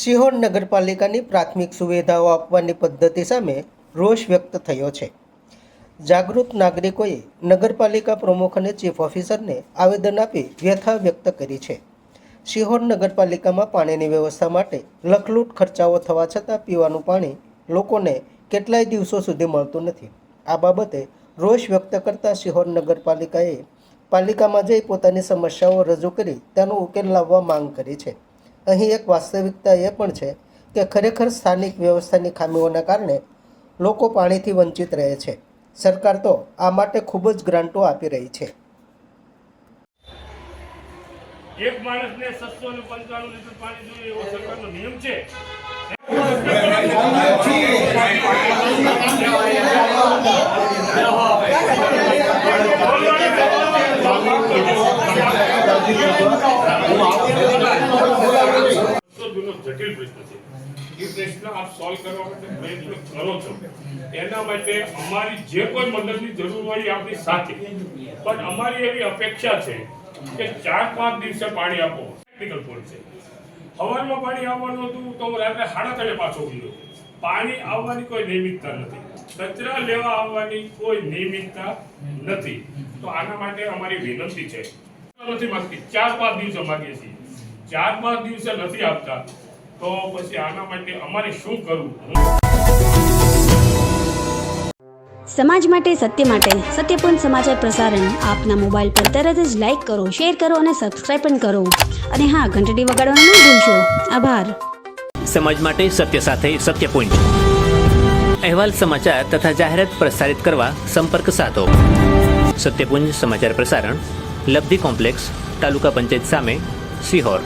સિહોર નગરપાલિકાની પ્રાથમિક સુવિધાઓ આપવાની પદ્ધતિ સામે રોષ વ્યક્ત થયો છે। જાગૃત નાગરિકોએ નગરપાલિકા પ્રમુખ અને ચીફ ઓફિસરને આવેદન આપી વ્યથા વ્યક્ત કરી છે। સિહોર નગરપાલિકામાં પાણીની વ્યવસ્થા માટે લખલૂટ ખર્ચાઓ થવા છતાં પીવાનું પાણી લોકોને કેટલાય દિવસો સુધી મળતું નથી। આ બાબતે રોષ વ્યક્ત કરતા સિહોર નગરપાલિકાએ પાલિકામાં જઈ પોતાની સમસ્યાઓ રજૂ કરી તેનો ઉકેલ લાવવા માંગ કરી છે। અહીં એક વાસ્તવિકતા એ પણ છે કે ખરેખર સ્થાનિક વ્યવસ્થાની ખામીઓના કારણે લોકો પાણીથી વંચિત રહે છે। સરકાર તો આ માટે ખૂબ જ ગ્રાન્ટો આપી રહી છે। એક માણસને 795 લીટર પાણી જોઈએ એવો સરકારનો નિયમ છે। જટિલ પ્રશ્ન છે। એ પ્રશ્ન આપ સોલ્વ કરવા માટે પ્રયત્ન કરો છો, એના માટે અમારી જે કોઈ મદદની જરૂર હોય આપણી સાથે, પણ અમારી એવી અપેક્ષા છે કે 4-5 દિવસે પાણી આપો। ટેકનિકલ પોઈન્ટ છે, સવારમાં પાણી આવવાનું હતું તો હું રાત્રે 3:30 પાછો ગયો। પાણી આવવાની કોઈ નિયમિતતા નથી, કચરા લેવા આવવાની કોઈ નિયમિતતા નથી। તો આના માટે અમારી વિનંતી છે, નથી માંગતી 4-5 દિવસે માંગીએ છીએ, 4-5 દિવસે નથી આપતા તો પછી આના માટે અમારે શું કરવું? સમાજ માટે, સત્યપૂર્ણ સમાચાર પ્રસારણ આપના મોબાઈલ પર તરત જ લાઈક કરો, શેર કરો અને સબસ્ક્રાઇબ પણ કરો, અને હા, ઘંટડી વગાડવાનું ન ભૂલશો। આભાર। સમાજ માટે સત્ય સાથે સત્યપૂર્ણ અહેવાલ, સમાચાર તથા જાહેરાત પ્રસારિત કરવા સંપર્ક સાધો। સત્યપુંજ સમાચાર પ્રસારણ, લબ્ધિ કોમ્પ્લેક્સ, તાલુકા પંચાયત સામે, સિહોર।